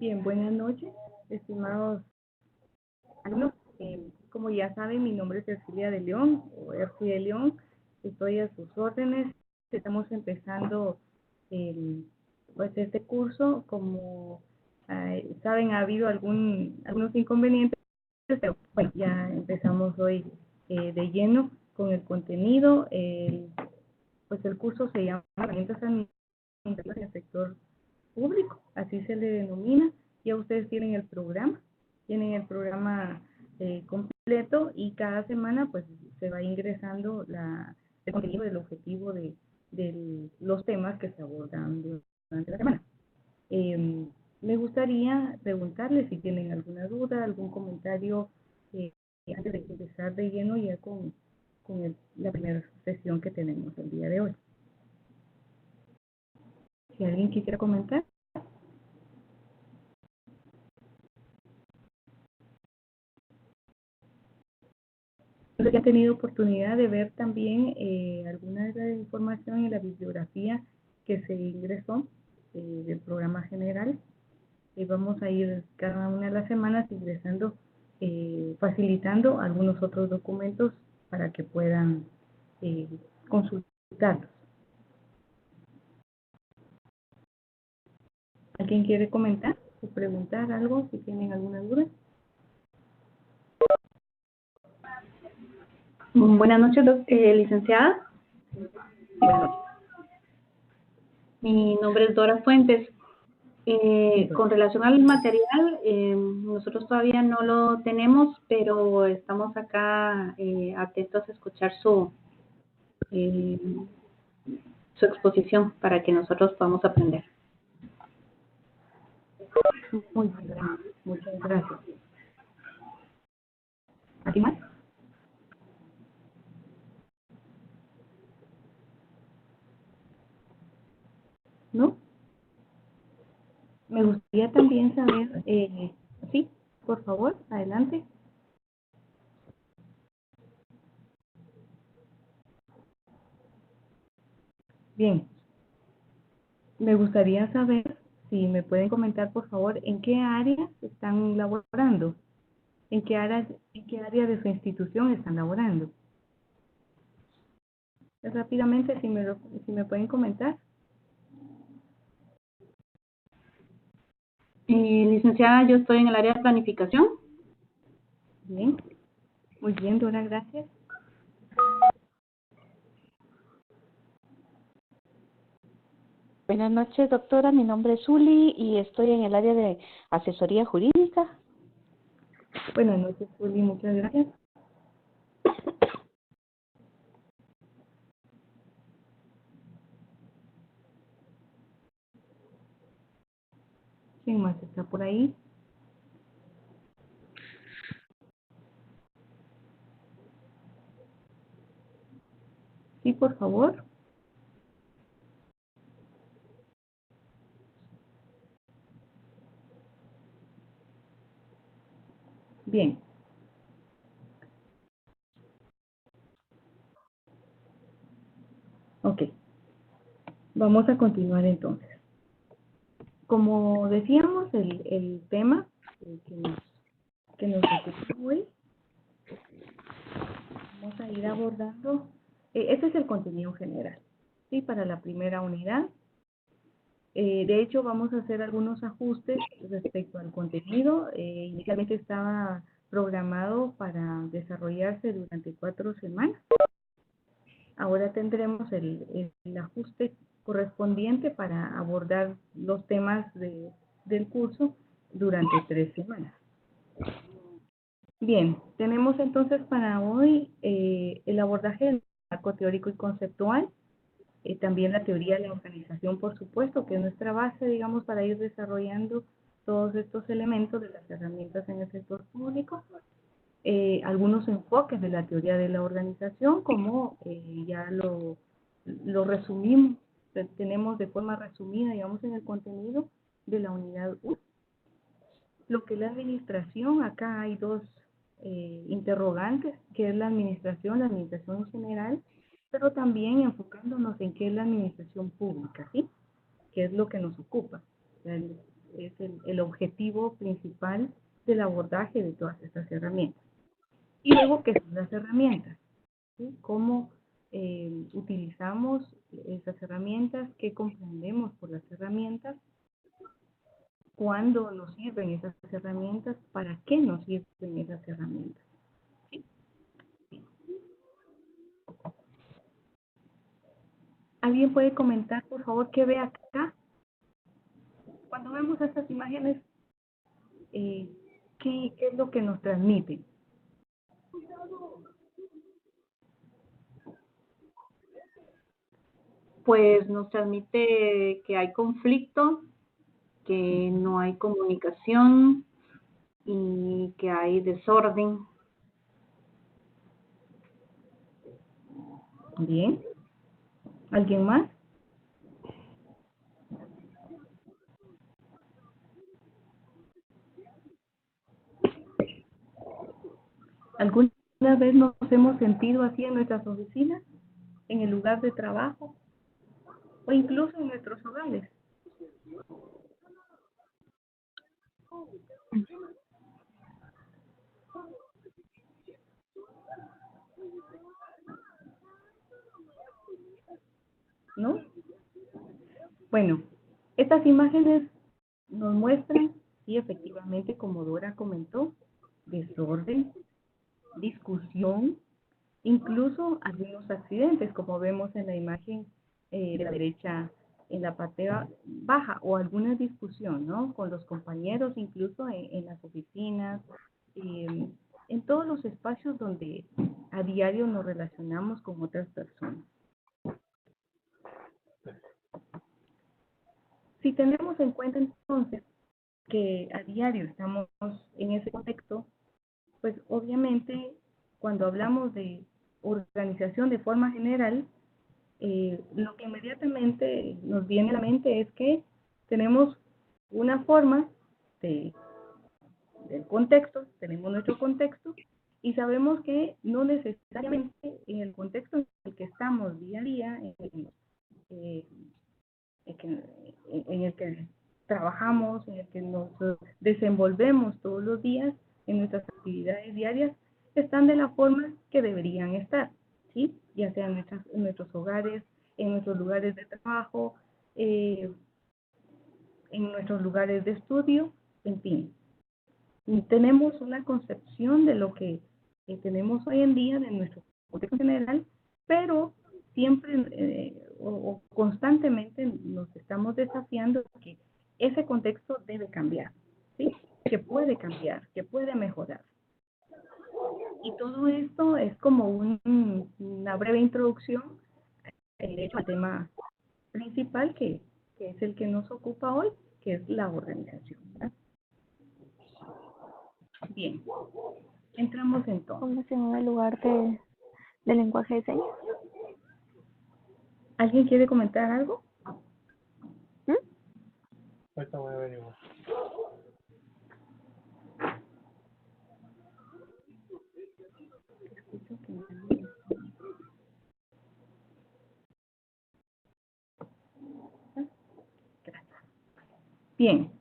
Bien, buenas noches, estimados alumnos. Como ya saben, mi nombre es Cecilia de León, o Erci de León. Estoy a sus órdenes. Estamos empezando pues este curso. Como saben, ha habido algunos inconvenientes, pero bueno, ya empezamos hoy de lleno con el contenido. Pues el curso se llama Herramientas Administrativas en el Sector Público, así se le denomina. Ya ustedes tienen el programa completo, y cada semana pues se va ingresando el contenido del objetivo de los temas que se abordan durante la semana. Me gustaría preguntarles si tienen alguna duda, algún comentario eh, antes de empezar de lleno ya con la primera sesión que tenemos el día de hoy. Si alguien quisiera comentar. Ya he tenido oportunidad de ver también alguna de la información en la bibliografía que se ingresó del programa general. Vamos a ir cada una de las semanas ingresando, facilitando algunos otros documentos para que puedan consultarlos. ¿Alguien quiere comentar o preguntar algo si tienen alguna duda? Buenas noches, licenciada. Buenas noches. Mi nombre es Dora Fuentes. Con relación al material, nosotros todavía no lo tenemos, pero estamos acá atentos a escuchar su exposición para que nosotros podamos aprender. Muy bien, muchas gracias. ¿Alguien más? ¿No? Me gustaría también saber, sí, por favor, adelante. Bien, me gustaría saber si me pueden comentar, por favor, en qué áreas están laborando, en qué área de su institución están laborando. Rápidamente, si me pueden comentar. Licenciada, yo estoy en el área de planificación. Bien, muy bien, Dora, gracias. Buenas noches, doctora. Mi nombre es Uli y estoy en el área de asesoría jurídica. Buenas noches, Uli, muchas gracias. ¿Quién más está por ahí? Sí, por favor. Bien. Ok. Vamos a continuar entonces. Como decíamos, el tema que nos ocupa hoy, vamos a ir abordando, este es el contenido general, ¿sí? Para la primera unidad. De hecho, vamos a hacer algunos ajustes respecto al contenido. Inicialmente estaba programado para desarrollarse durante 4 semanas. Ahora tendremos el ajuste correspondiente para abordar los temas del curso durante 3 semanas. Bien, tenemos entonces para hoy el abordaje del marco teórico y conceptual, también la teoría de la organización, por supuesto, que es nuestra base, digamos, para ir desarrollando todos estos elementos de las herramientas en el sector público. Algunos enfoques de la teoría de la organización, como ya lo resumimos, tenemos de forma resumida, digamos, en el contenido de la unidad 1. Lo que es la administración, acá hay dos interrogantes, que es la administración en general, pero también enfocándonos en qué es la administración pública, ¿sí? Que es lo que nos ocupa. es el objetivo principal del abordaje de todas estas herramientas. Y luego, ¿qué son las herramientas? ¿Sí? ¿Cómo utilizamos esas herramientas? ¿Qué comprendemos por las herramientas? ¿Cuándo nos sirven esas herramientas? ¿Para qué nos sirven esas herramientas? ¿Sí? ¿Alguien puede comentar, por favor, qué ve acá? Cuando vemos estas imágenes, ¿qué es lo que nos transmiten? Pues nos transmite que hay conflicto, que no hay comunicación y que hay desorden. Bien. ¿Alguien más? ¿Alguna vez nos hemos sentido así en nuestras oficinas, en el lugar de trabajo o incluso en nuestros hogares? ¿No? Bueno, estas imágenes nos muestran, sí, efectivamente, como Dora comentó, desorden, discusión, incluso algunos accidentes, como vemos en la imagen de la derecha en la parte baja, o alguna discusión, ¿no? Con los compañeros, incluso en las oficinas, en todos los espacios donde a diario nos relacionamos con otras personas. Si tenemos en cuenta entonces que a diario estamos en ese contexto, pues obviamente cuando hablamos de organización de forma general, lo que inmediatamente nos viene a la mente es que tenemos una forma del contexto, tenemos nuestro contexto, y sabemos que no necesariamente en el contexto en el que estamos día a día, en el que trabajamos, en el que nos desenvolvemos todos los días en nuestras actividades diarias, están de la forma que deberían estar, ¿sí? Ya sea en nuestros hogares, en nuestros lugares de trabajo, en nuestros lugares de estudio, en fin. Y tenemos una concepción de lo que tenemos hoy en día, de nuestro contexto general, pero siempre o constantemente nos estamos desafiando que ese contexto debe cambiar, ¿sí? Que puede cambiar, que puede mejorar. Y todo esto es como una breve introducción, de hecho, al tema principal que es el que nos ocupa hoy, que es la organización, ¿verdad? Bien, entramos entonces. ¿Cómo se llama el lugar de lenguaje de señas? ¿Alguien quiere comentar algo? ¿Mm? Ahorita voy a averiguar. Bien.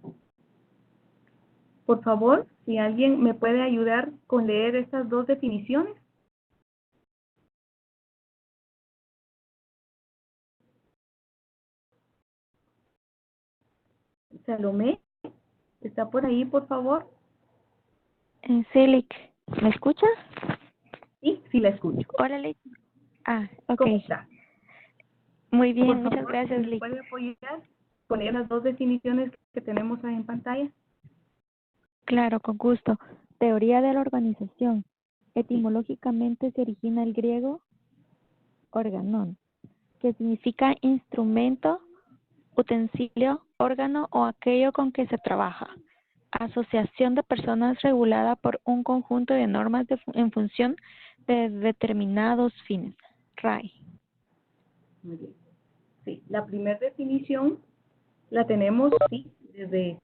Por favor, si alguien me puede ayudar con leer estas dos definiciones. Salomé, ¿está por ahí, por favor? Celic, ¿me escucha? Sí, sí la escucho. Órale. Ah, ok. ¿Cómo está? Muy bien, Por muchas favor, gracias, ¿me Lick. puede apoyar con leer las dos definiciones que tenemos ahí en pantalla? Claro, con gusto. Teoría de la organización. Sí. Etimológicamente se origina el griego organón, que significa instrumento, utensilio, órgano o aquello con que se trabaja. Asociación de personas regulada por un conjunto de normas en función de determinados fines. RAE. Muy bien. Sí, la primera definición la tenemos, sí, desde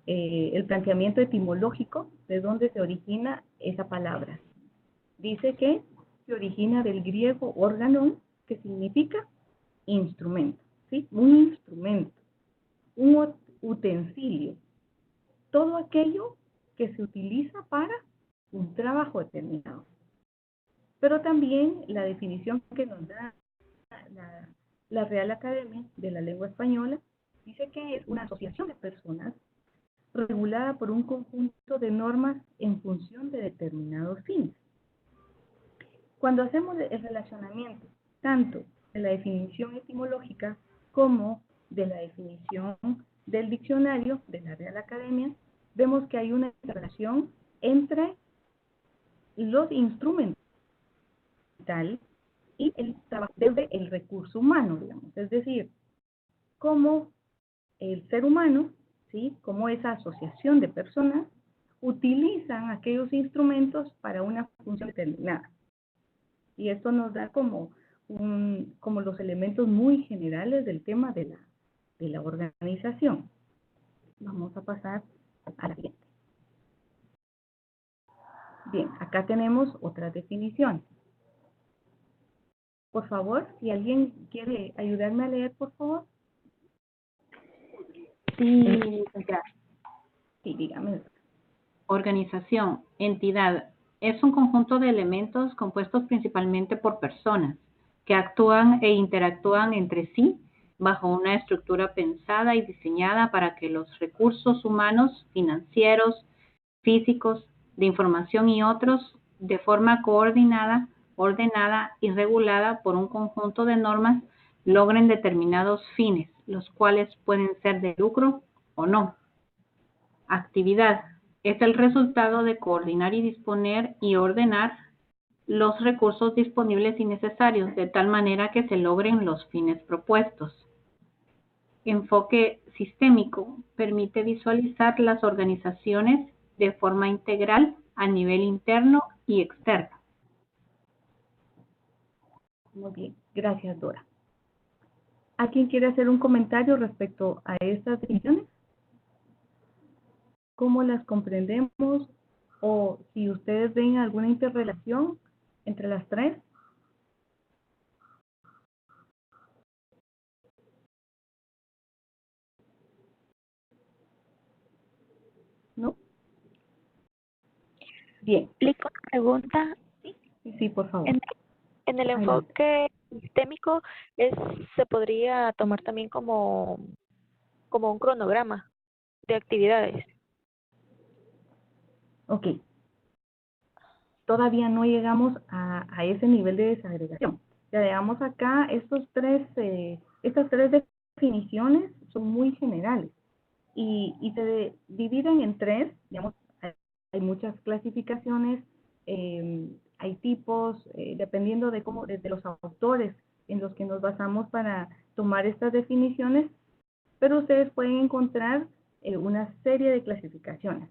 el planteamiento etimológico, de dónde se origina esa palabra. Dice que se origina del griego organon, que significa instrumento, ¿sí? Un instrumento, utensilio, todo aquello que se utiliza para un trabajo determinado. Pero también la definición que nos da la Real Academia de la Lengua Española dice que es una asociación de personas regulada por un conjunto de normas en función de determinados fines. Cuando hacemos el relacionamiento tanto de la definición etimológica como de la definición del diccionario de la Real Academia, vemos que hay una relación entre los instrumentos y el trabajo desde el recurso humano, digamos, es decir, cómo el ser humano, ¿sí?, como esa asociación de personas, utilizan aquellos instrumentos para una función determinada. Y esto nos da como los elementos muy generales del tema de la organización. Vamos a pasar a la siguiente. Bien, acá tenemos otras definiciones. Por favor, si alguien quiere ayudarme a leer, por favor. Sí, Sí, dígame. organización, entidad, es un conjunto de elementos compuestos principalmente por personas que actúan e interactúan entre sí bajo una estructura pensada y diseñada para que los recursos humanos, financieros, físicos, de información y otros, de forma coordinada, ordenada y regulada por un conjunto de normas, logren determinados fines, los cuales pueden ser de lucro o no. Actividad es el resultado de coordinar y disponer y ordenar los recursos disponibles y necesarios de tal manera que se logren los fines propuestos. Enfoque sistémico permite visualizar las organizaciones de forma integral a nivel interno y externo. Muy bien, gracias, Dora. ¿A quién quiere hacer un comentario respecto a estas definiciones? ¿Cómo las comprendemos? O si ustedes ven alguna interrelación entre las tres. ¿No? Bien. Explico la pregunta. Sí, por favor. En el Adelante. enfoque sistémico se podría tomar también como un cronograma de actividades. Ok. Todavía no llegamos a ese nivel de desagregación. Ya veamos acá, estas tres definiciones son muy generales y se dividen en tres, digamos, hay muchas clasificaciones, hay tipos, dependiendo de los autores en los que nos basamos para tomar estas definiciones, pero ustedes pueden encontrar una serie de clasificaciones.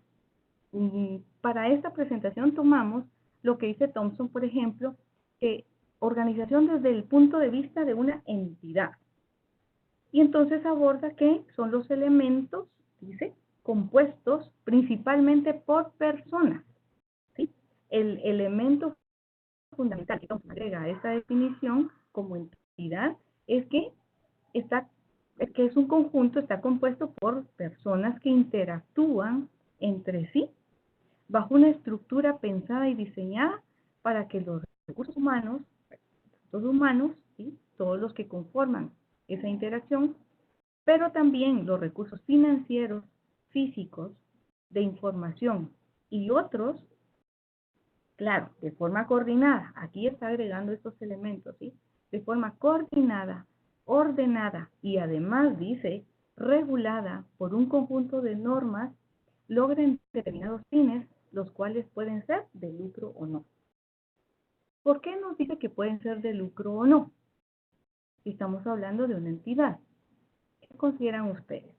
Para esta presentación tomamos lo que dice Thompson, por ejemplo, que organización desde el punto de vista de una entidad. Y entonces aborda que son los elementos, dice, compuestos principalmente por personas. ¿Sí? El elemento fundamental que Thompson agrega a esta definición como entidad es que es un conjunto, está compuesto por personas que interactúan entre sí bajo una estructura pensada y diseñada para que los recursos humanos, ¿sí?, todos los que conforman esa interacción, pero también los recursos financieros, físicos, de información y otros, claro, de forma coordinada, aquí está agregando estos elementos, ¿sí?, de forma coordinada, ordenada y además dice regulada por un conjunto de normas, logren determinados fines, los cuales pueden ser de lucro o no. ¿Por qué nos dice que pueden ser de lucro o no? Si estamos hablando de una entidad. ¿Qué consideran ustedes?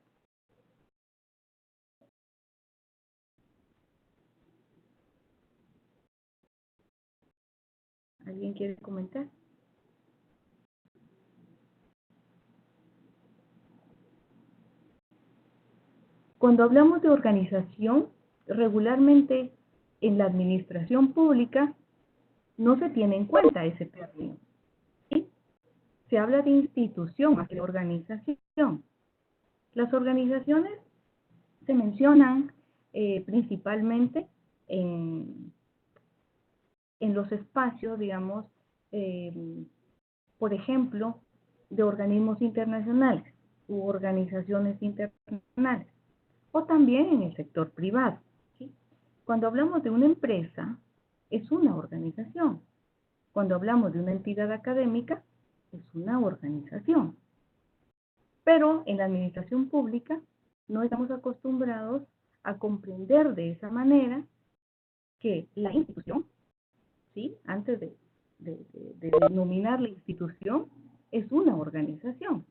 ¿Alguien quiere comentar? Cuando hablamos de organización, regularmente en la administración pública no se tiene en cuenta ese término, ¿sí? Se habla de institución más que de organización. Las organizaciones se mencionan principalmente en los espacios, digamos, por ejemplo, de organismos internacionales u organizaciones internacionales, o también en el sector privado, ¿sí? Cuando hablamos de una empresa, es una organización. Cuando hablamos de una entidad académica, es una organización. Pero en la administración pública no estamos acostumbrados a comprender de esa manera que la institución, ¿sí? Antes de denominar la institución, es una organización.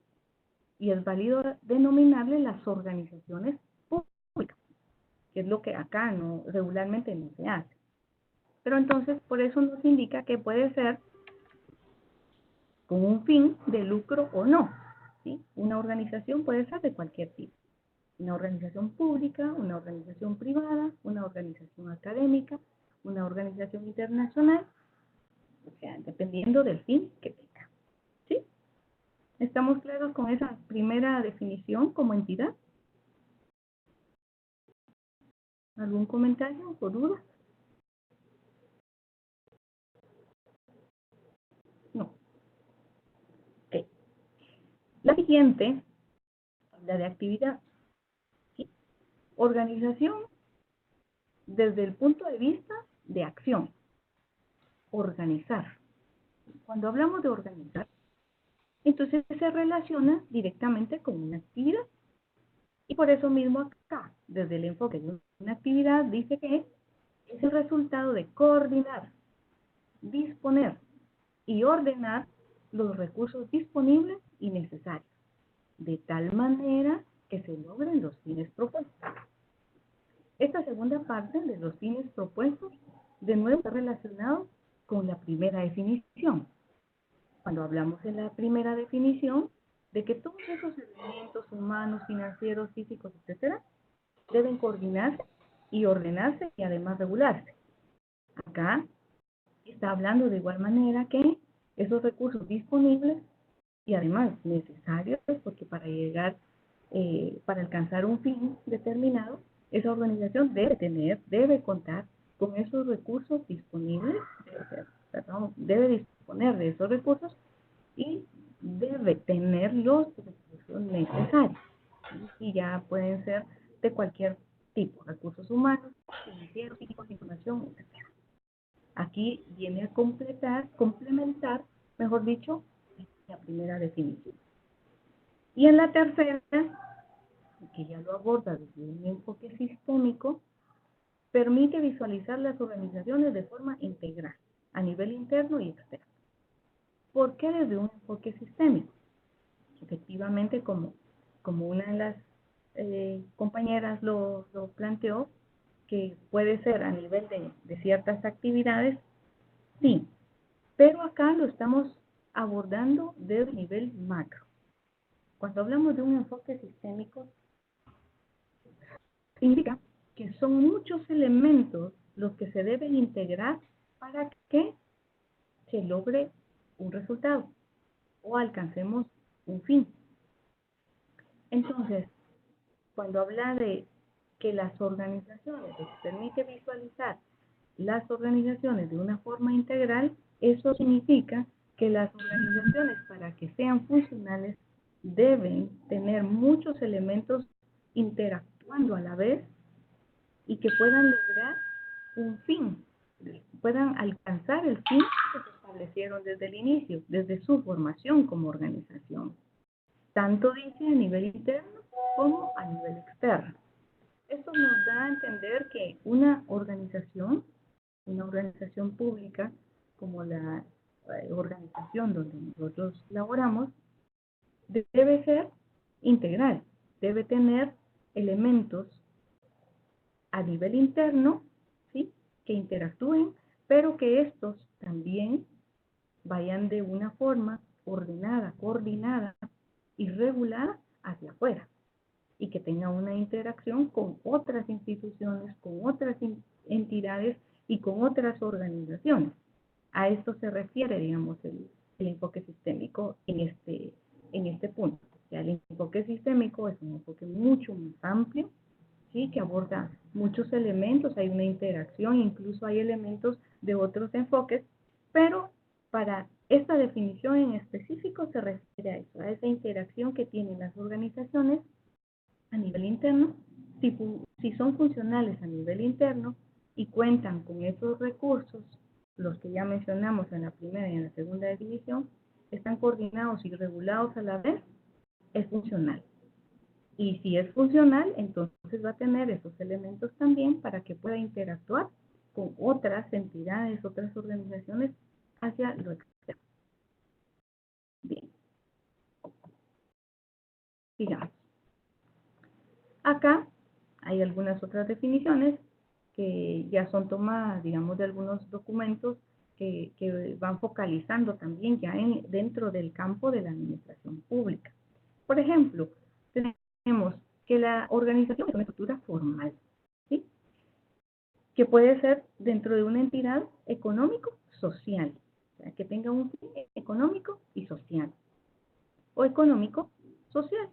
Y es válido denominarle las organizaciones públicas, que es lo que acá regularmente no se hace. Pero entonces, por eso nos indica que puede ser con un fin de lucro o no, ¿sí? Una organización puede ser de cualquier tipo. Una organización pública, una organización privada, una organización académica, una organización internacional, o sea, dependiendo del fin que tenga, ¿sí? ¿Estamos claros con esa primera definición como entidad? ¿Algún comentario o duda? No. Ok. La siguiente, la de actividad. ¿Sí? Organización desde el punto de vista de acción. Organizar. Cuando hablamos de organizar, entonces se relaciona directamente con una actividad. Y por eso mismo acá, desde el enfoque de una actividad, dice que es el resultado de coordinar, disponer y ordenar los recursos disponibles y necesarios, de tal manera que se logren los fines propuestos. Esta segunda parte de los fines propuestos, de nuevo está relacionado con la primera definición. Cuando hablamos en la primera definición, de que todos esos elementos humanos, financieros, físicos, etcétera, deben coordinarse y ordenarse y además regularse. Acá está hablando de igual manera que esos recursos disponibles y además necesarios, porque para llegar, para alcanzar un fin determinado, esa organización debe contar con esos recursos disponibles, debe disponer de esos recursos y debe tener los recursos necesarios. Y ya pueden ser de cualquier tipo, recursos humanos, financieros, físicos, información, etc. Aquí viene a complementar, mejor dicho, la primera definición. Y en la tercera, que ya lo aborda desde un enfoque sistémico, permite visualizar las organizaciones de forma integral, a nivel interno y externo. ¿Por qué desde un enfoque sistémico? Efectivamente, como una de las compañeras lo planteó, que puede ser a nivel de ciertas actividades, sí, pero acá lo estamos abordando desde nivel macro. Cuando hablamos de un enfoque sistémico, indica que son muchos elementos los que se deben integrar para que se logre un resultado o alcancemos un fin. Entonces, cuando habla de que las organizaciones, les permite visualizar las organizaciones de una forma integral, eso significa que las organizaciones, para que sean funcionales, deben tener muchos elementos interactuando a la vez y que puedan lograr un fin, puedan alcanzar el fin que se establecieron desde el inicio, desde su formación como organización. Tanto dice a nivel interno como a nivel externo. Esto nos da a entender que una organización pública, como la organización donde nosotros laboramos, debe ser integral, debe tener elementos a nivel interno, ¿sí?, que interactúen, pero que estos también vayan de una forma ordenada, coordinada y regulada hacia afuera, y que tenga una interacción con otras instituciones, con otras entidades y con otras organizaciones. A esto se refiere, digamos, el enfoque sistémico en este punto. O sea, el enfoque sistémico es un enfoque mucho más amplio, ¿sí? Que aborda muchos elementos, hay una interacción, incluso hay elementos de otros enfoques, pero para esta definición en específico se refiere a eso, a esa interacción que tienen las organizaciones a nivel interno, si son funcionales a nivel interno y cuentan con esos recursos, los que ya mencionamos en la primera y en la segunda definición, están coordinados y regulados a la vez, es funcional. Y si es funcional, entonces va a tener esos elementos también para que pueda interactuar con otras entidades, otras organizaciones hacia lo externo. Bien. Sigamos. Acá hay algunas otras definiciones que ya son tomadas, digamos, de algunos documentos que van focalizando también ya dentro del campo de la administración pública. Por ejemplo, tenemos que la organización es una estructura formal, ¿sí? Que puede ser dentro de una entidad económico-social, o sea, que tenga un fin económico y social, o económico-social,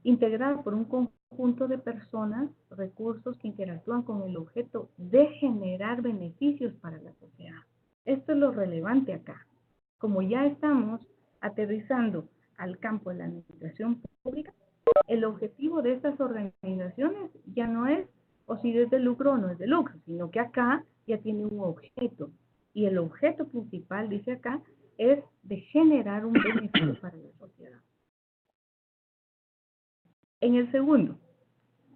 integrada por un conjunto de personas, recursos que interactúan con el objeto de generar beneficios para la sociedad. Esto es lo relevante acá. Como ya estamos aterrizando al campo de la administración pública, el objetivo de estas organizaciones ya no es o si es de lucro o no es de lucro, sino que acá ya tiene un objeto. Y el objeto principal, dice acá, es de generar un beneficio para la sociedad. En el segundo,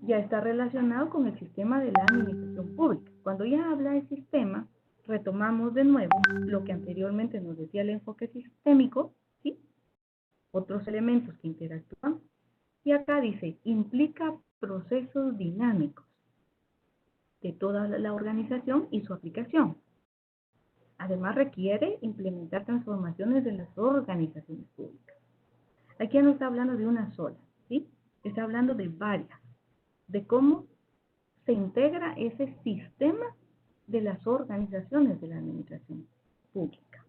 ya está relacionado con el sistema de la administración pública. Cuando ya habla de sistema, retomamos de nuevo lo que anteriormente nos decía el enfoque sistémico, ¿sí? Otros elementos que interactúan. Y acá dice, implica procesos dinámicos de toda la organización y su aplicación. Además requiere implementar transformaciones de las organizaciones públicas. Aquí ya no está hablando de una sola, ¿sí? Está hablando de varias, de cómo se integra ese sistema de las organizaciones de la administración pública.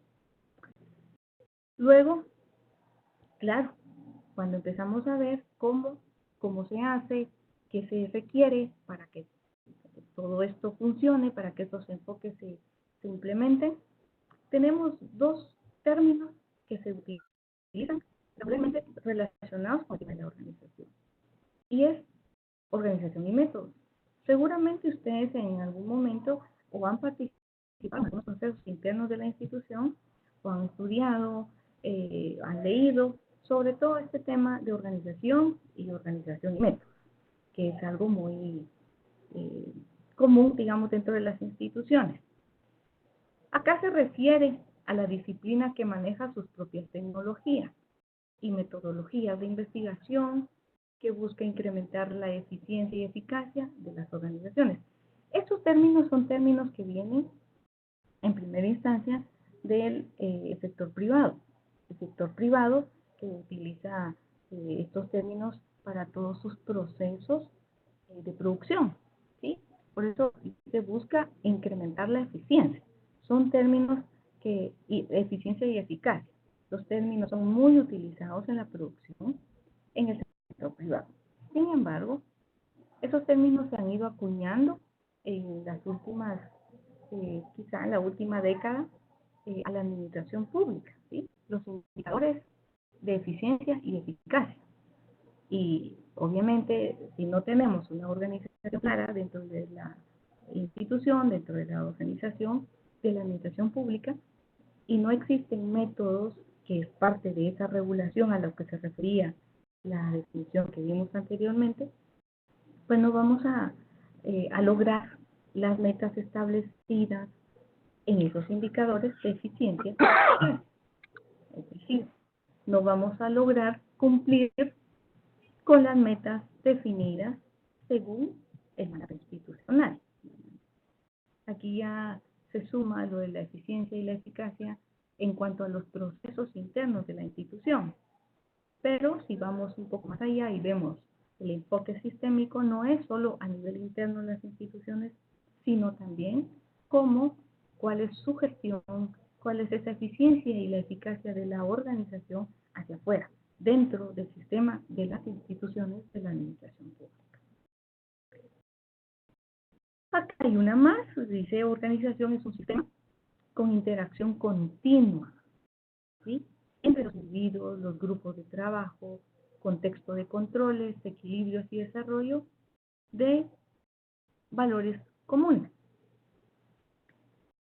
Luego, claro, cuando empezamos a ver cómo se hace, qué se requiere para que todo esto funcione, para que estos enfoques se implementen, tenemos dos términos que se utilizan regularmente relacionados con la organización. Y es organización y métodos. Seguramente ustedes en algún momento o han participado en algunos procesos internos de la institución o han estudiado, han leído sobre todo este tema de organización y métodos, que es algo muy común, digamos, dentro de las instituciones. Acá se refiere a la disciplina que maneja sus propias tecnologías y metodologías de investigación que busca incrementar la eficiencia y eficacia de las organizaciones. Estos términos son términos que vienen en primera instancia del sector privado. El sector privado que utiliza estos términos para todos sus procesos de producción, ¿sí? Por eso se busca incrementar la eficiencia. Son términos que, eficiencia y eficacia. Los términos son muy utilizados en la producción en el sector privado. Sin embargo, esos términos se han ido acuñando en las últimas, quizá en la última década, a la administración pública, ¿sí? Los indicadores de eficiencia y eficacia. Y obviamente, si no tenemos una organización clara dentro de la institución, dentro de la organización de la administración pública, y no existen métodos que es parte de esa regulación a lo que se refería la definición que vimos anteriormente, pues no vamos a lograr las metas establecidas en esos indicadores de eficiencia. Es decir, no vamos a lograr cumplir con las metas definidas según el marco institucional. Aquí ya se suma lo de la eficiencia y la eficacia en cuanto a los procesos internos de la institución. Pero si vamos un poco más allá y vemos el enfoque sistémico, no es solo a nivel interno de las instituciones, sino también cuál es su gestión, cuál es esa eficiencia y la eficacia de la organización hacia afuera, dentro del sistema de las instituciones de la administración pública. hay una más, dice organización es un sistema con interacción continua, ¿sí? Entre los individuos, los grupos de trabajo, contexto de controles, equilibrios y desarrollo de valores comunes.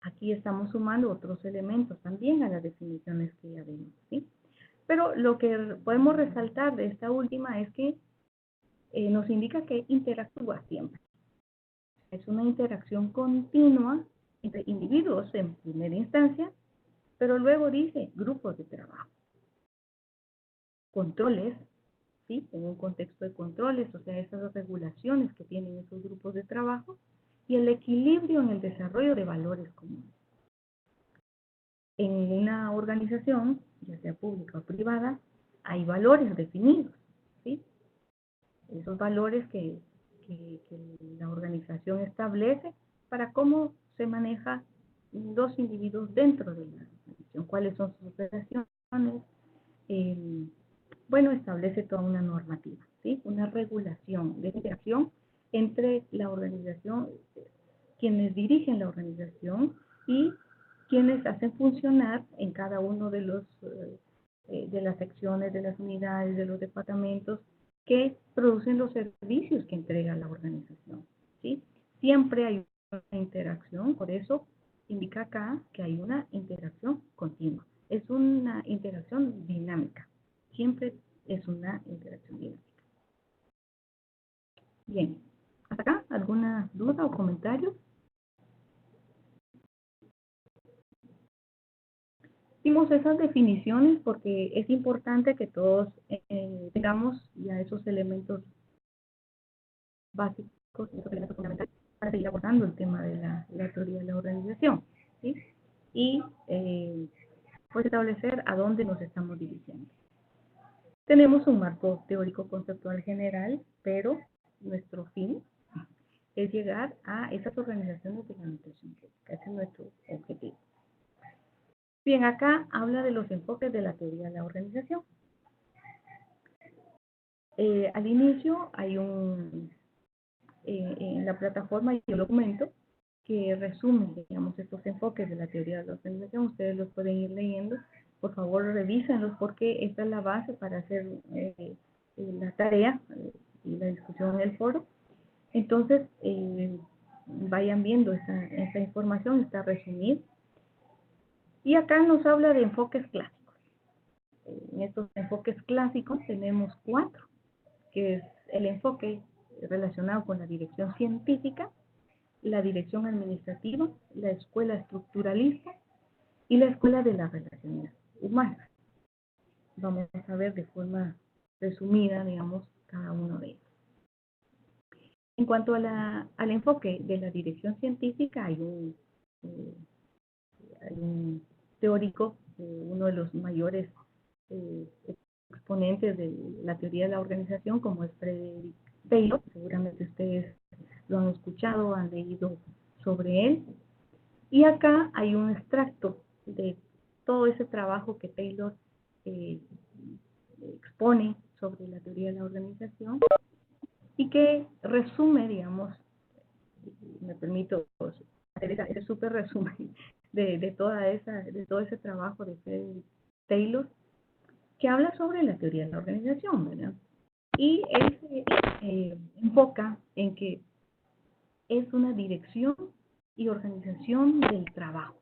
Aquí estamos sumando otros elementos también a las definiciones que ya vimos, ¿sí? Pero lo que podemos resaltar de esta última es que nos indica que interactúa siempre. Es una interacción continua entre individuos en primera instancia, pero luego dice grupos de trabajo. Controles, ¿sí? En un contexto de controles, o sea, esas regulaciones que tienen esos grupos de trabajo, y el equilibrio en el desarrollo de valores comunes. En una organización, ya sea pública o privada, hay valores definidos, ¿sí? Esos valores que la organización establece para cómo se maneja los individuos dentro de la organización, cuáles son sus operaciones, bueno, establece toda una normativa, ¿sí? Una regulación de interacción entre la organización, quienes dirigen la organización y quienes hacen funcionar en cada uno de los de las secciones, de las unidades, de los departamentos que producen los servicios que entrega la organización, ¿sí? Siempre hay una interacción, por eso indica acá que hay una interacción continua. Es una interacción dinámica. Siempre es una interacción dinámica. Bien, ¿hasta acá alguna duda o comentario? Hicimos esas definiciones porque es importante que todos tengamos ya esos elementos básicos, esos elementos fundamentales para seguir abordando el tema de la teoría de la organización, ¿sí? Y pues establecer a dónde nos estamos dirigiendo. Tenemos un marco teórico conceptual general, pero nuestro fin es llegar a esas organizaciones de la nutrición crítica. Ese es nuestro objetivo. Bien, acá habla de los enfoques de la teoría de la organización. Al inicio hay en la plataforma hay un documento que resume, digamos, estos enfoques de la teoría de la organización. Ustedes los pueden ir leyendo. Por favor, revísenlos porque esta es la base para hacer la tarea y la discusión en el foro. Entonces, vayan viendo esta información, está resumida. Y acá nos habla de enfoques clásicos. En estos enfoques clásicos tenemos 4, que es el enfoque relacionado con la dirección científica, la dirección administrativa, la escuela estructuralista y la escuela de las relaciones humanas. Vamos a ver de forma resumida, digamos, cada uno de ellos. En cuanto a al enfoque de la dirección científica, hay un teórico, uno de los mayores exponentes de la teoría de la organización, como es Frederick Taylor. Seguramente ustedes lo han escuchado, han leído sobre él. Y acá hay un extracto de todo ese trabajo que Taylor expone sobre la teoría de la organización y que resume, digamos, me permito hacer ese súper resumen de todo ese trabajo de Frederick Taylor, que habla sobre la teoría de la organización, ¿verdad? Y él se enfoca en que es una dirección y organización del trabajo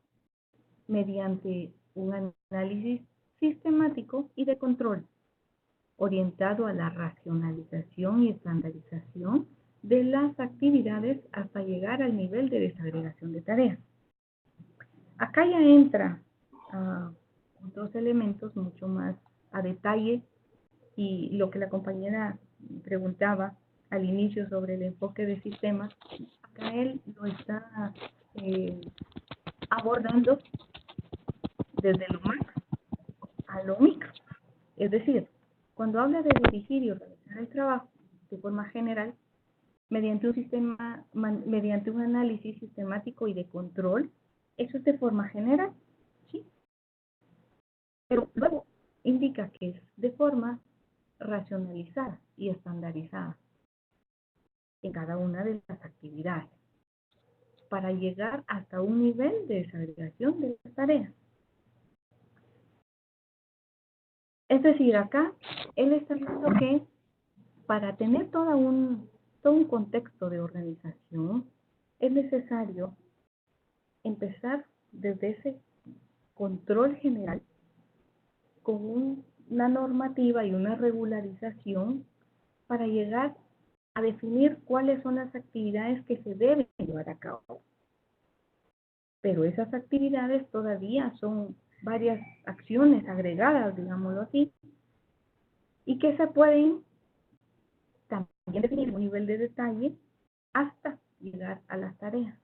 mediante un análisis sistemático y de control, orientado a la racionalización y estandarización de las actividades hasta llegar al nivel de desagregación de tareas. Acá ya entra otros elementos mucho más a detalle y lo que la compañera preguntaba al inicio sobre el enfoque de sistemas, acá él lo está abordando desde lo macro a lo micro. Es decir, cuando habla de dirigir y organizar el trabajo de forma general, mediante un análisis sistemático y de control, eso es de forma general, ¿sí? Pero luego indica que es de forma racionalizada y estandarizada en cada una de las actividades. para llegar hasta un nivel de desagregación de las tareas. Es decir, acá él está diciendo que para tener todo un contexto de organización es necesario empezar desde ese control general con una normativa y una regularización para llegar a definir cuáles son las actividades que se deben llevar a cabo. Pero esas actividades todavía son varias acciones agregadas, digámoslo así, y que se pueden también definir en un nivel de detalle hasta llegar a las tareas.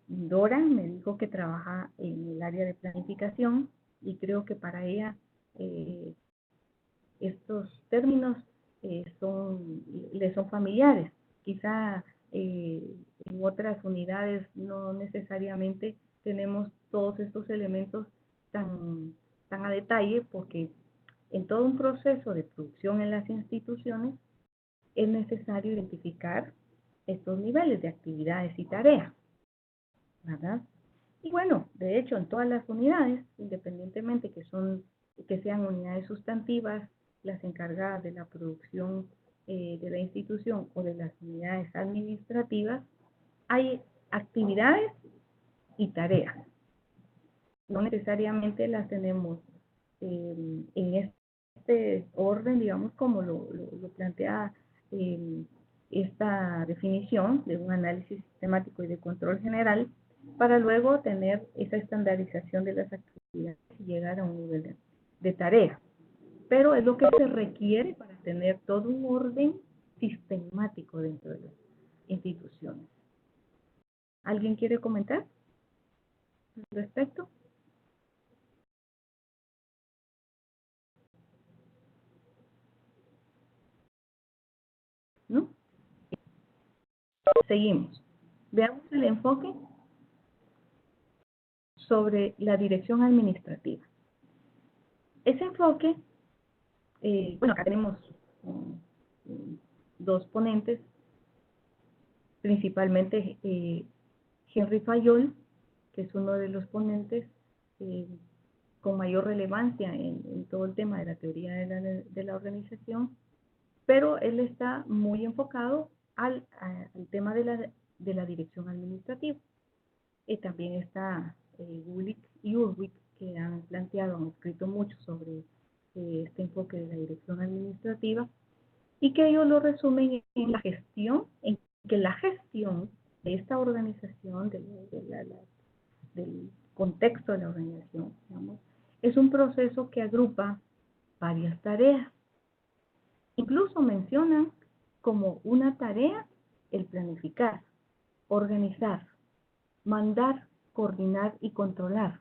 Dora me dijo que trabaja en el área de planificación y creo que para ella estos términos le son familiares. Quizá en otras unidades no necesariamente tenemos todos estos elementos tan a detalle, porque en todo un proceso de producción en las instituciones es necesario identificar estos niveles de actividades y tareas, ¿verdad? Y bueno, de hecho, en todas las unidades, independientemente que sean unidades sustantivas, las encargadas de la producción de la institución o de las unidades administrativas, hay actividades y tareas. No necesariamente las tenemos en este orden, digamos, como lo plantea esta definición de un análisis sistemático y de control general, para luego tener esa estandarización de las actividades y llegar a un nivel de tarea. Pero es lo que se requiere para tener todo un orden sistemático dentro de las instituciones. ¿Alguien quiere comentar al respecto? ¿No? Seguimos. Veamos el enfoque sobre la dirección administrativa. Ese enfoque, bueno, acá tenemos dos ponentes, principalmente Henry Fayol, que es uno de los ponentes con mayor relevancia en todo el tema de la teoría de la organización, pero él está muy enfocado al tema de la dirección administrativa. También está Gulick y Urwig, que han escrito mucho sobre este enfoque de la dirección administrativa, y que ellos lo resumen en la gestión, en que la gestión de esta organización, del contexto de la organización, digamos, es un proceso que agrupa varias tareas. Incluso mencionan como una tarea el planificar, organizar, mandar, coordinar y controlar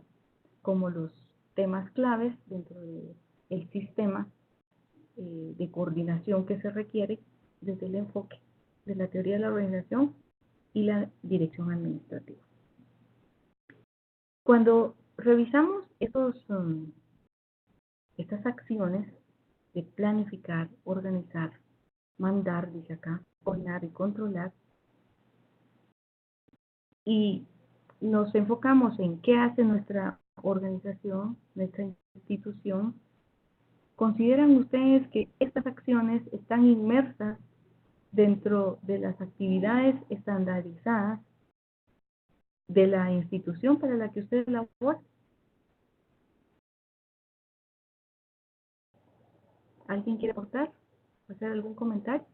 como los temas claves dentro del sistema de coordinación que se requiere desde el enfoque de la teoría de la organización y la dirección administrativa. Cuando revisamos estas acciones de planificar, organizar, mandar, dice acá, coordinar y controlar, y nos enfocamos en qué hace nuestra organización, nuestra institución, ¿consideran ustedes que estas acciones están inmersas dentro de las actividades estandarizadas de la institución para la que ustedes laboran? ¿Alguien quiere aportar? ¿Hacer algún comentario?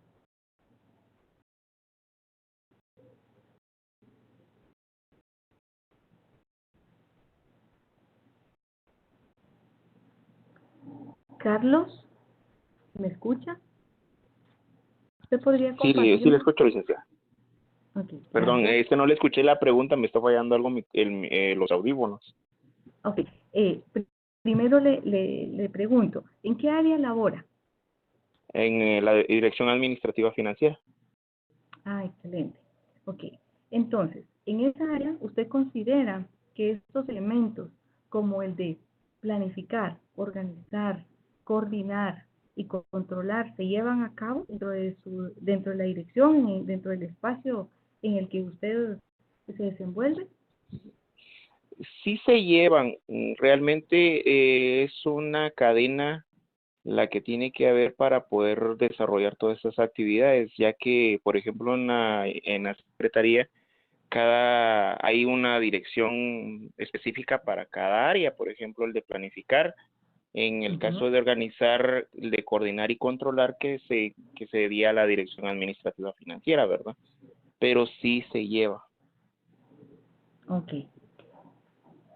Carlos, ¿me escucha? ¿Usted podría compartir? Sí, le escucho, licenciada. Okay, Perdón, no le escuché la pregunta, me está fallando algo los audífonos. Ok, primero le pregunto, ¿en qué área labora? En la Dirección Administrativa Financiera. Ah, excelente. Ok, entonces, en esa área, ¿usted considera que estos elementos, como el de planificar, organizar, coordinar y controlar, se llevan a cabo dentro de la dirección, dentro del espacio en el que usted se desenvuelve? Sí se llevan, realmente es una cadena la que tiene que haber para poder desarrollar todas estas actividades, ya que, por ejemplo, en la Secretaría, hay una dirección específica para cada área, por ejemplo, el de planificar, en el caso de organizar, el de coordinar y controlar, que sería la dirección administrativa financiera, ¿verdad? Pero sí se lleva. Ok.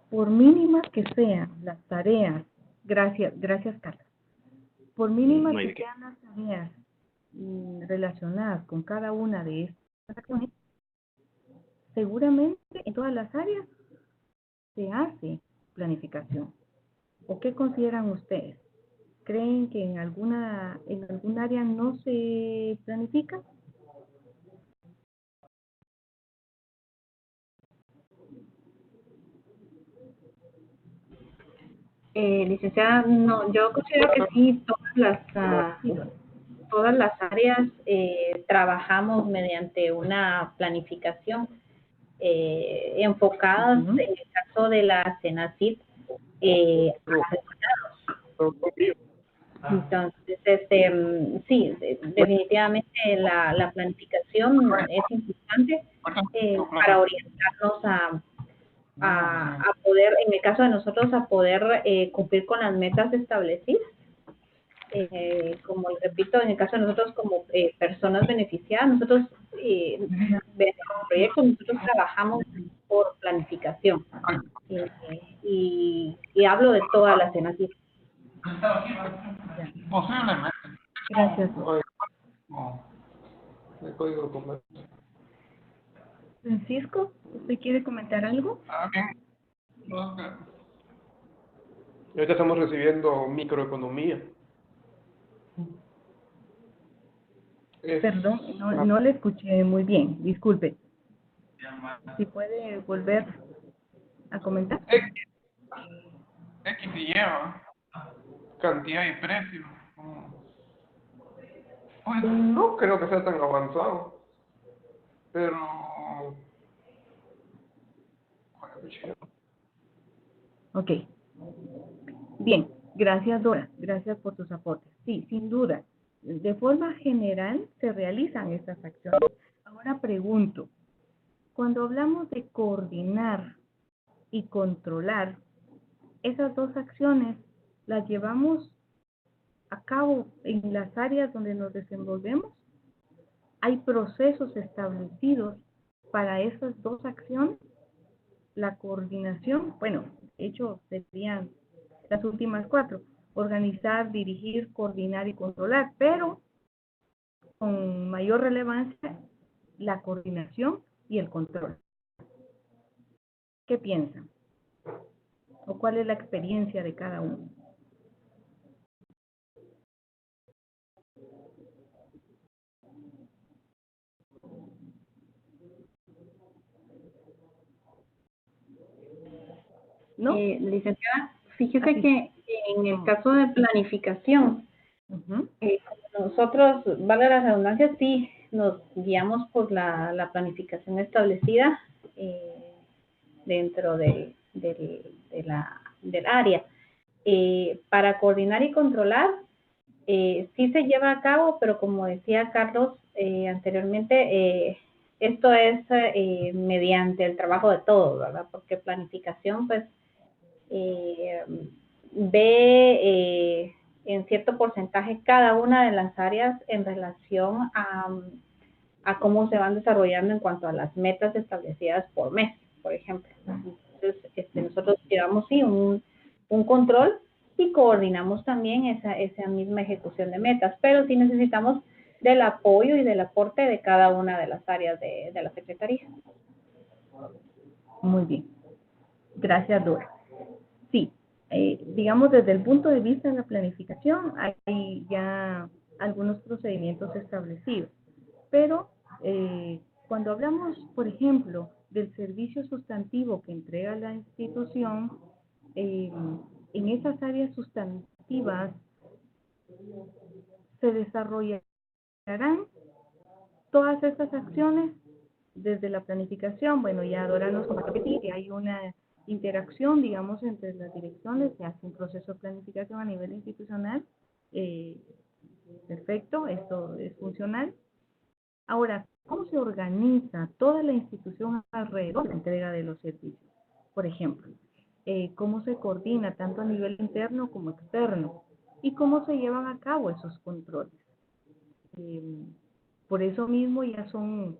Por mínimas que sean las tareas, gracias Carla, por mínimas No hay que de qué. sean las tareas relacionadas con cada una de estas acciones, seguramente en todas las áreas se hace planificación. ¿O qué consideran ustedes? ¿Creen que en algún área no se planifica? Licenciada, no, yo considero que sí, todas las áreas trabajamos mediante una planificación enfocadas, Ujú. en el caso de la CENACYT, a resultados. Entonces, sí, definitivamente la planificación es importante para orientarnos a poder, en el caso de nosotros, a poder cumplir con las metas establecidas. Como les repito, en el caso de nosotros como personas beneficiadas, nosotros de los proyectos, nosotros trabajamos por planificación. Y hablo de todas las cenas. Ya. Posiblemente. Gracias. No. El código de comercio. Francisco, ¿usted quiere comentar algo? Bien. Ahorita estamos recibiendo microeconomía. Perdón, no le escuché muy bien, disculpe. Si puede volver a comentar. X y Y, ¿va? Cantidad y precio. Pues no creo que sea tan avanzado, pero Ok. Bien, gracias Dora, gracias por tus aportes. Sí, sin duda, de forma general se realizan estas acciones. Ahora pregunto, cuando hablamos de coordinar y controlar, esas dos acciones las llevamos a cabo en las áreas donde nos desenvolvemos. ¿Hay procesos establecidos para esas dos acciones? La coordinación, bueno, de hecho serían las últimas cuatro: organizar, dirigir, coordinar y controlar, pero con mayor relevancia la coordinación y el control. ¿Qué piensan? ¿O cuál es la experiencia de cada uno? ¿No? Licenciada, fíjese Así. que en el caso de planificación, como nosotros, vale la redundancia, sí nos guiamos por la planificación establecida dentro del área. Para coordinar y controlar, sí se lleva a cabo, pero como decía Carlos anteriormente, esto es mediante el trabajo de todos, ¿verdad? Porque planificación, pues, ve en cierto porcentaje cada una de las áreas en relación a cómo se van desarrollando en cuanto a las metas establecidas por mes, por ejemplo. Entonces, nosotros llevamos sí un control y coordinamos también esa misma ejecución de metas, pero sí necesitamos del apoyo y del aporte de cada una de las áreas de la Secretaría. Muy bien. Gracias, Dora. Sí, digamos desde el punto de vista de la planificación hay ya algunos procedimientos establecidos, pero cuando hablamos, por ejemplo, del servicio sustantivo que entrega la institución, en esas áreas sustantivas se desarrollarán todas estas acciones desde la planificación, bueno, ya Dora nos comentó que sí, que hay una interacción, digamos, entre las direcciones, se hace un proceso de planificación a nivel institucional. Perfecto, esto es funcional. Ahora, ¿cómo se organiza toda la institución alrededor de la entrega de los servicios? Por ejemplo, ¿cómo se coordina tanto a nivel interno como externo? ¿Y cómo se llevan a cabo esos controles? Por eso mismo ya son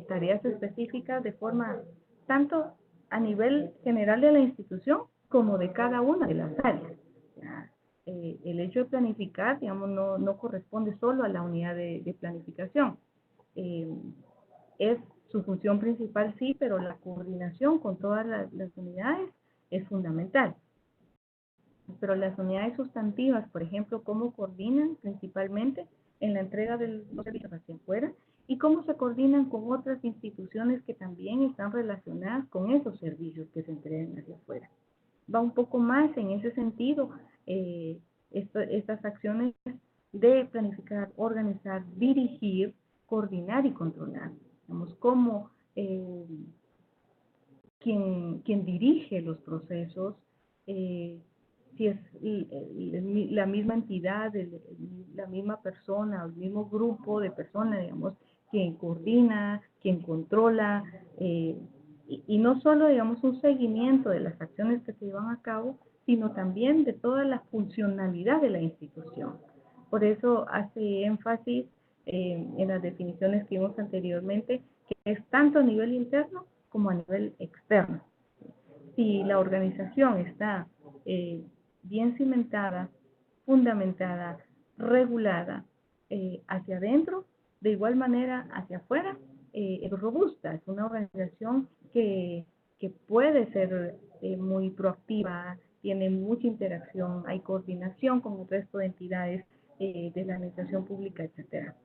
tareas específicas de forma tanto a nivel general de la institución como de cada una de las áreas. El hecho de planificar, digamos, no corresponde solo a la unidad de planificación. Es su función principal, sí, pero la coordinación con todas las unidades es fundamental. Pero las unidades sustantivas, por ejemplo, cómo coordinan principalmente en la entrega de los servicios hacia afuera y cómo se coordinan con otras instituciones que también están relacionadas con esos servicios que se entregan hacia afuera. Va un poco más en ese sentido estas acciones de planificar, organizar, dirigir, coordinar y controlar. Digamos, cómo quien dirige los procesos, si es la misma entidad, la misma persona, el mismo grupo de personas, digamos, quien coordina, quien controla, y no solo, digamos, un seguimiento de las acciones que se llevan a cabo, sino también de toda la funcionalidad de la institución. Por eso hace énfasis en las definiciones que vimos anteriormente, que es tanto a nivel interno como a nivel externo. Si la organización está bien cimentada, fundamentada, regulada hacia adentro, de igual manera hacia afuera, es robusta, es una organización que puede ser muy proactiva, tiene mucha interacción, hay coordinación con el resto de entidades de la administración pública, etcétera.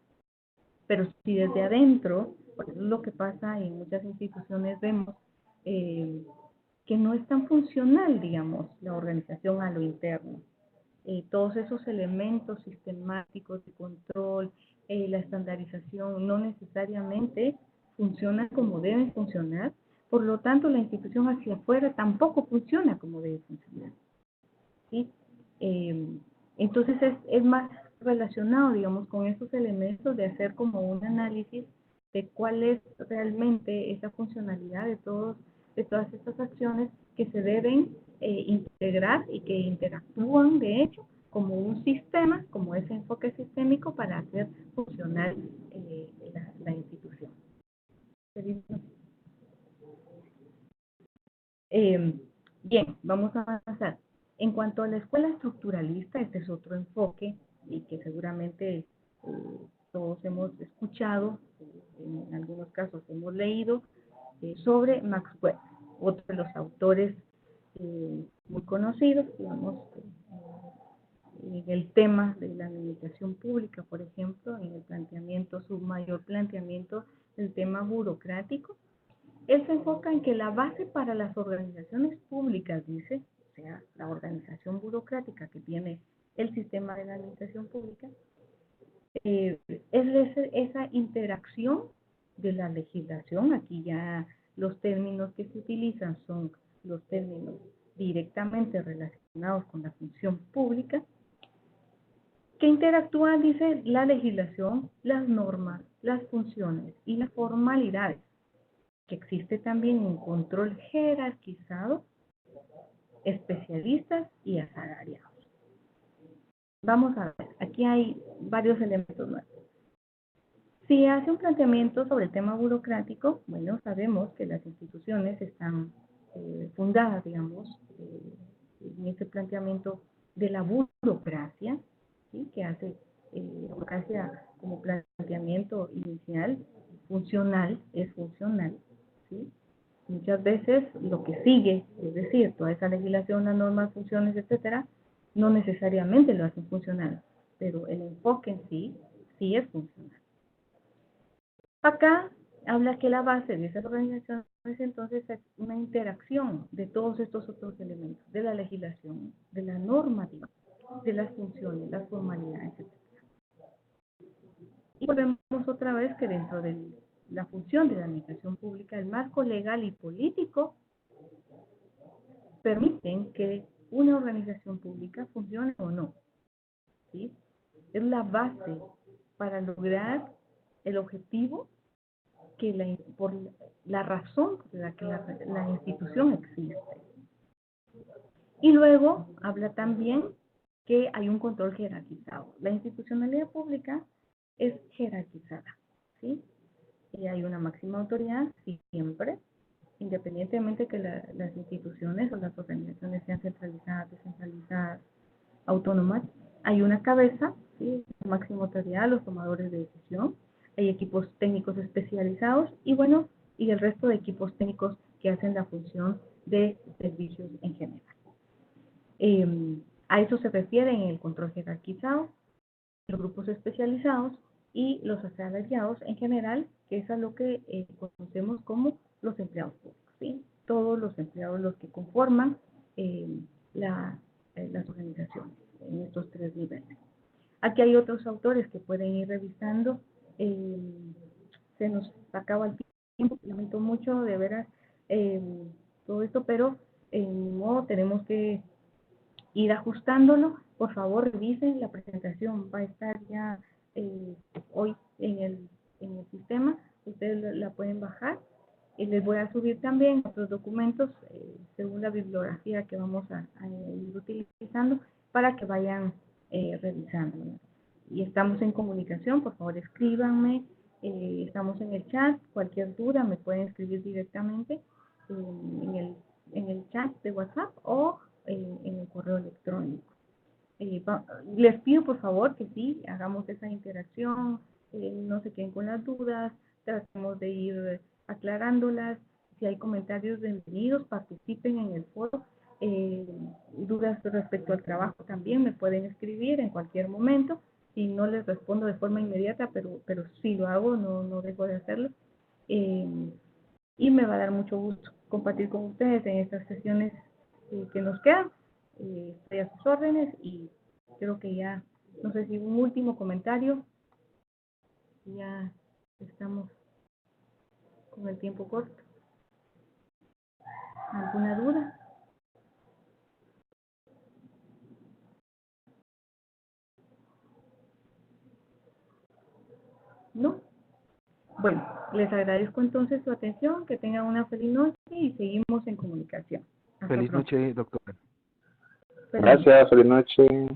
Pero si desde adentro, pues es lo que pasa en muchas instituciones, vemos que no es tan funcional, digamos, la organización a lo interno. Todos esos elementos sistemáticos de control, la estandarización, no necesariamente funcionan como deben funcionar, por lo tanto la institución hacia afuera tampoco funciona como debe funcionar. ¿Sí? Entonces es más relacionado, digamos, con esos elementos de hacer como un análisis de cuál es realmente esa funcionalidad de todas estas acciones que se deben integrar y que interactúan, de hecho, como un sistema, como ese enfoque sistémico para hacer funcionar la institución. Bien, vamos a avanzar. En cuanto a la escuela estructuralista, este es otro enfoque y que seguramente todos hemos escuchado, en algunos casos hemos leído, sobre Max Webb, otro de los autores muy conocidos, digamos, en el tema de la administración pública, por ejemplo, en el planteamiento, su mayor planteamiento del tema burocrático. Él se enfoca en que la base para las organizaciones públicas, dice, o sea, la organización burocrática que tiene el sistema de la administración pública, es esa interacción de la legislación. Aquí ya los términos que se utilizan son los términos directamente relacionados con la función pública, que interactúan, dice, la legislación, las normas, las funciones y las formalidades, que existe también un control jerarquizado, especialistas y asalariados. Vamos a ver, aquí hay varios elementos nuevos. Si hace un planteamiento sobre el tema burocrático, bueno, sabemos que las instituciones están fundadas, digamos, en este planteamiento de la burocracia, ¿sí? Que hace burocracia como planteamiento inicial, funcional, es funcional, ¿sí? Muchas veces lo que sigue, es decir, toda esa legislación, las normas, funciones, etcétera, no necesariamente lo hacen funcional, pero el enfoque en sí es funcional. Acá habla que la base de esas organizaciones entonces es una interacción de todos estos otros elementos, de la legislación, de la normativa, de las funciones, las formalidades, etc. Y volvemos otra vez que dentro del la función de la administración pública, el marco legal y político permiten que una organización pública funcione o no, ¿sí? Es la base para lograr el objetivo por la razón por la que la institución existe. Y luego habla también que hay un control jerarquizado. La institucionalidad pública es jerarquizada, ¿sí? Y hay una máxima autoridad siempre, independientemente que las instituciones o las organizaciones sean centralizadas, descentralizadas, autónomas, hay una cabeza, ¿sí? Máxima autoridad, los tomadores de decisión, hay equipos técnicos especializados y bueno, y el resto de equipos técnicos que hacen la función de servicios en general. A eso se refiere en el control jerarquizado, los grupos especializados y los asalariados en general, que es a lo que conocemos como los empleados públicos, ¿sí? Todos los empleados los que conforman las organizaciones en estos tres niveles. Aquí hay otros autores que pueden ir revisando. Se nos acaba el tiempo, lamento mucho de veras todo esto, pero en modo tenemos que ir ajustándolo. Por favor, revisen la presentación, va a estar ya hoy en el sistema, ustedes la pueden bajar y les voy a subir también otros documentos según la bibliografía que vamos a ir utilizando para que vayan revisando, ¿no? Y estamos en comunicación, por favor escríbanme, estamos en el chat, cualquier duda me pueden escribir directamente en el chat de WhatsApp o en el correo electrónico. Les pido por favor que sí, hagamos esa interacción, no se queden con las dudas, tratemos de ir aclarándolas. Si hay comentarios, bienvenidos, participen en el foro. Dudas respecto al trabajo también me pueden escribir en cualquier momento. Si no les respondo de forma inmediata, pero sí lo hago, no dejo de hacerlo. Y me va a dar mucho gusto compartir con ustedes en estas sesiones que nos quedan. Estoy a sus órdenes y creo que ya, no sé si un último comentario, ya estamos con el tiempo corto. ¿Alguna duda? ¿No? Bueno, les agradezco entonces su atención, que tengan una feliz noche y seguimos en comunicación. Hasta Feliz pronto. noche, doctora. Gracias, feliz noche.